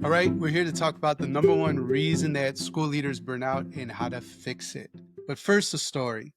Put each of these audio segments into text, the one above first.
All right, we're here to talk about the number one reason that school leaders burn out and how to fix it. But first, a story.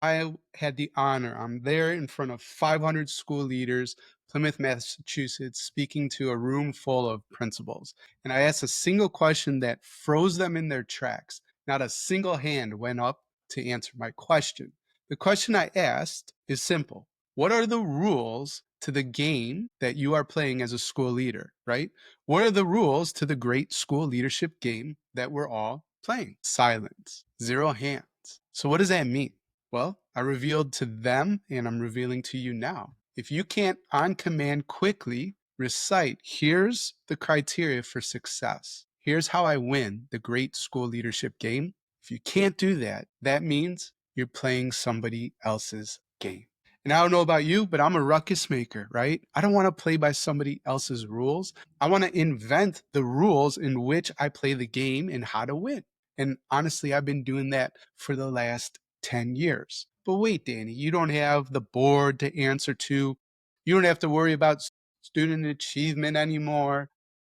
I had the honor, I'm there in front of 500 school leaders, Plymouth, Massachusetts, speaking to a room full of principals. And I asked a single question that froze them in their tracks. Not a single hand went up to answer my question. The question I asked is simple. What are the rules to the game that you are playing as a school leader, right? What are the rules to the great school leadership game that we're all playing? Silence, zero hands. So what does that mean? Well, I revealed to them and I'm revealing to you now. If you can't on command quickly recite, here's the criteria for success. Here's how I win the great school leadership game. If you can't do that, that means you're playing somebody else's game. And I don't know about you, but I'm a ruckus maker, right? I don't want to play by somebody else's rules. I want to invent the rules in which I play the game and how to win. And honestly, I've been doing that for the last 10 years. But wait, Danny, you don't have the board to answer to. You don't have to worry about student achievement anymore.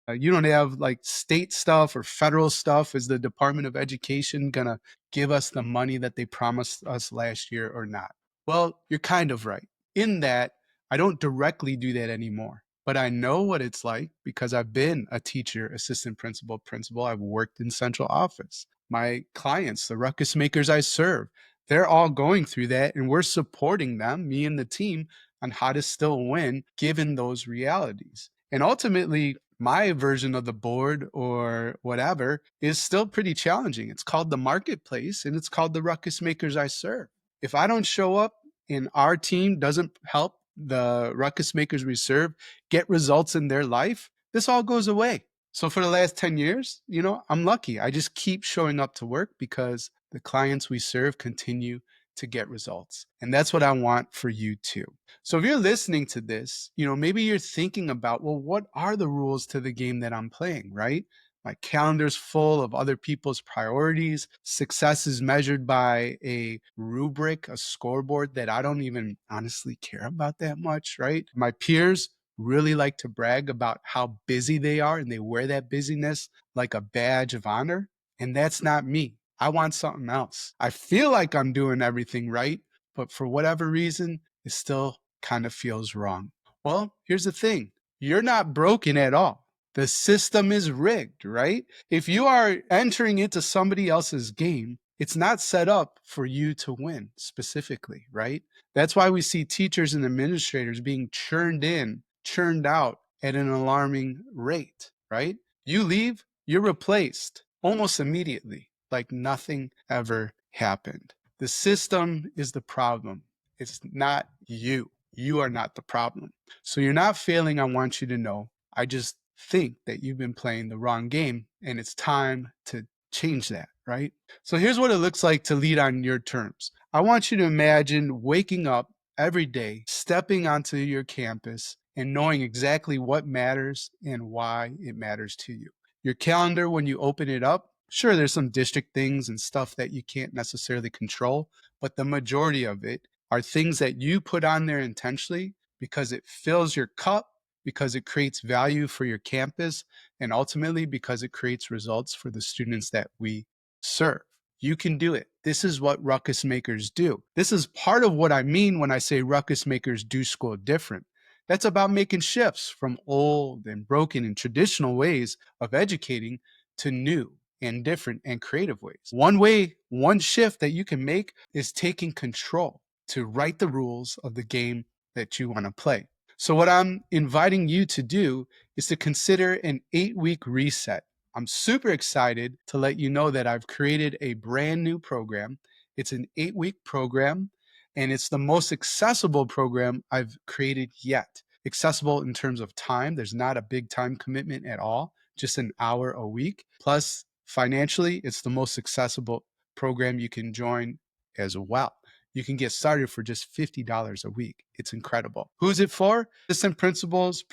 You don't have like state stuff or federal stuff. Is the Department of Education going to give us the money that they promised us last year or not? Well, you're kind of right in that I don't directly do that anymore. But I know what it's like because I've been a teacher, assistant principal, principal. I've worked in central office. My clients, the ruckus makers I serve, they're all going through that and we're supporting them, me and the team, on how to still win given those realities. And ultimately, my version of the board or whatever is still pretty challenging. It's called the marketplace and it's called the ruckus makers I serve. If I don't show up and our team doesn't help the ruckus makers we serve get results in their life, this all goes away. So for the last 10 years, I'm lucky. I just keep showing up to work because the clients we serve continue to get results. And that's what I want for you too. So if you're listening to this, maybe you're thinking about, well, what are the rules to the game that I'm playing, right? My calendar's full of other people's priorities. Success is measured by a rubric, a scoreboard that I don't even honestly care about that much, right? My peers really like to brag about how busy they are and they wear that busyness like a badge of honor. And that's not me. I want something else. I feel like I'm doing everything right, but for whatever reason, it still kind of feels wrong. Well, here's the thing. You're not broken at all. The system is rigged, right? If you are entering into somebody else's game, it's not set up for you to win specifically, right? That's why we see teachers and administrators being churned in, churned out at an alarming rate, right? You leave, you're replaced almost immediately, like nothing ever happened. The system is the problem. It's not you. You are not the problem. So you're not failing, I want you to know. I just think that you've been playing the wrong game and it's time to change that, right? So here's what it looks like to lead on your terms. I want you to imagine waking up every day, stepping onto your campus and knowing exactly what matters and why it matters to you. Your calendar, when you open it up, sure, there's some district things and stuff that you can't necessarily control, but the majority of it are things that you put on there intentionally because it fills your cup, because it creates value for your campus, and ultimately because it creates results for the students that we serve. You can do it. This is what ruckus makers do. This is part of what I mean when I say ruckus makers do school different. That's about making shifts from old and broken and traditional ways of educating to new and different and creative ways. One way, one shift that you can make is taking control to write the rules of the game that you want to play. So what I'm inviting you to do is to consider an 8-week reset. I'm super excited to let you know that I've created a brand new program. It's an 8-week program, and it's the most accessible program I've created yet. Accessible in terms of time. There's not a big time commitment at all, just an hour a week. Plus, financially, it's the most accessible program you can join as well. You can get started for just $50 a week. It's incredible. Who's it for? Assistant principals,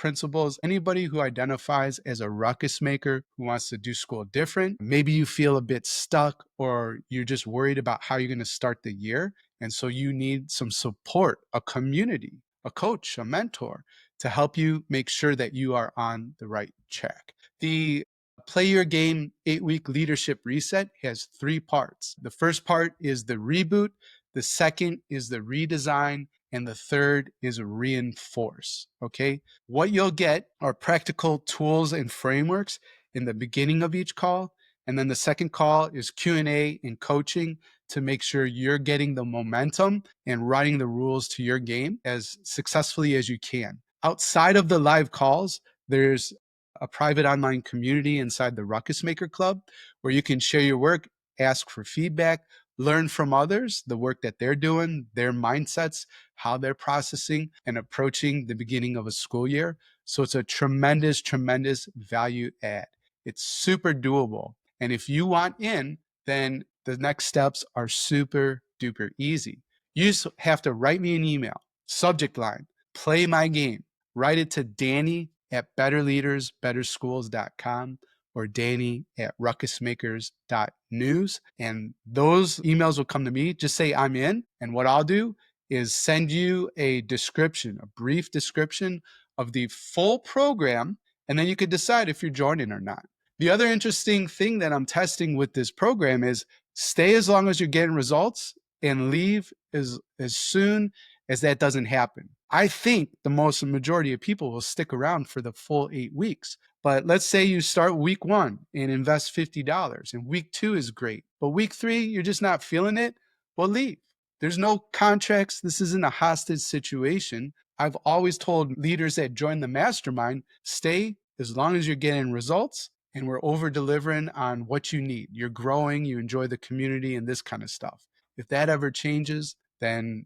anybody who identifies as a ruckus maker who wants to do school different. Maybe you feel a bit stuck or you're just worried about how you're going to start the year. And so you need some support, a community, a coach, a mentor to help you make sure that you are on the right track. The Play Your Game 8-Week Leadership Reset has 3 parts. The first part is the reboot, the second is the redesign, and the third is reinforce. Okay? What you'll get are practical tools and frameworks in the beginning of each call, and then the second call is Q&A and coaching to make sure you're getting the momentum and writing the rules to your game as successfully as you can. Outside of the live calls, there's a private online community inside the Ruckus Maker Club where you can share your work, ask for feedback, learn from others, the work that they're doing, their mindsets, how they're processing and approaching the beginning of a school year. So it's a tremendous, tremendous value add. It's super doable. And if you want in, then the next steps are super duper easy. You just have to write me an email, subject line, play my game. Write it to Danny at betterleadersbetterschools.com or Danny at ruckusmakers.news. And those emails will come to me. Just say I'm in. And what I'll do is send you a description, a brief description of the full program. And then you could decide if you're joining or not. The other interesting thing that I'm testing with this program is stay as long as you're getting results and leave as soon as that doesn't happen. I think the most majority of people will stick around for the full 8 weeks. But let's say you start week 1 and invest $50 and week 2 is great. But week 3, you're just not feeling it. Well, leave. There's no contracts. This isn't a hostage situation. I've always told leaders that join the mastermind, stay as long as you're getting results and we're over delivering on what you need. You're growing, you enjoy the community and this kind of stuff. If that ever changes, then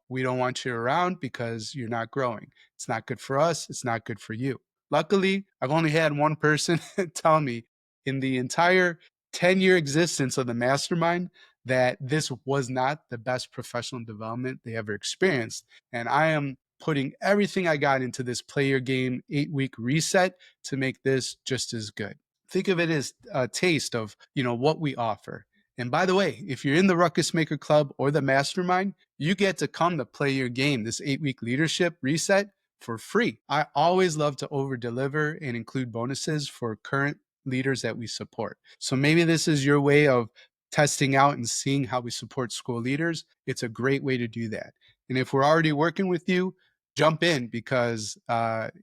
we don't want you around because you're not growing. It's not good for us. It's not good for you. Luckily, I've only had one person tell me in the entire 10-year existence of the mastermind that this was not the best professional development they ever experienced. And I am putting everything I got into this Play Your Game 8-week reset to make this just as good. Think of it as a taste of, what we offer. And by the way, if you're in the Ruckus Maker Club or the Mastermind, you get to come to Play Your Game, this 8-week leadership reset for free. I always love to over deliver and include bonuses for current leaders that we support. So maybe this is your way of testing out and seeing how we support school leaders. It's a great way to do that. And if we're already working with you, jump in because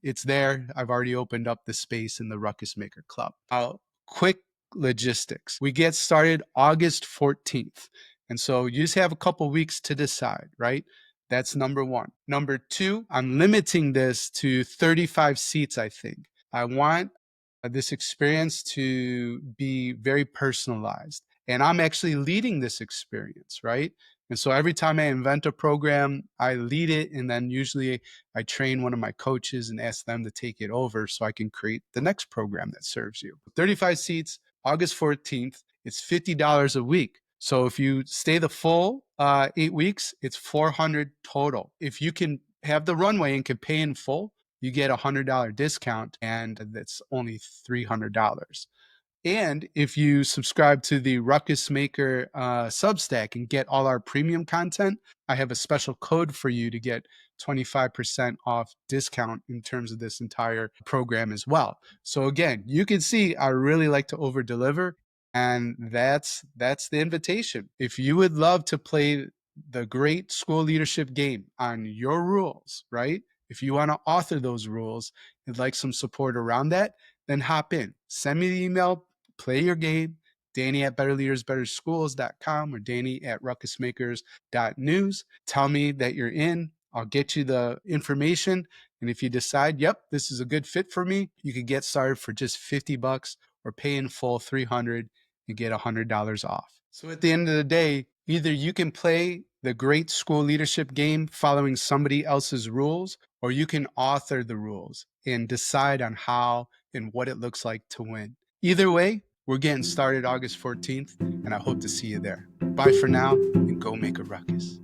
it's there. I've already opened up the space in the Ruckus Maker Club. Quick logistics. We get started August 14th. And so you just have a couple weeks to decide, right? That's number 1. Number 2, I'm limiting this to 35 seats, I think. I want this experience to be very personalized. And I'm actually leading this experience, right? And so every time I invent a program, I lead it. And then usually I train one of my coaches and ask them to take it over so I can create the next program that serves you. 35 seats, August 14th. It's $50 a week. So if you stay the full 8 weeks, it's $400 total. If you can have the runway and can pay in full, you get a $100 discount, and that's only $300. And if you subscribe to the Ruckus Maker Substack and get all our premium content, I have a special code for you to get 25% off discount in terms of this entire program as well. So again, you can see I really like to over deliver, and that's the invitation. If you would love to play the great school leadership game on your rules, right? If you want to author those rules and like some support around that, then hop in. Send me the email, Play Your Game, Danny at betterleadersbetterschools.com or Danny at ruckusmakers.news. Tell me that you're in. I'll get you the information. And if you decide, yep, this is a good fit for me, you can get started for just $50 or pay in full $300 and get $100 off. So at the end of the day, either you can play the great school leadership game following somebody else's rules, or you can author the rules and decide on how and what it looks like to win. Either way, we're getting started August 14th, and I hope to see you there. Bye for now, and go make a ruckus.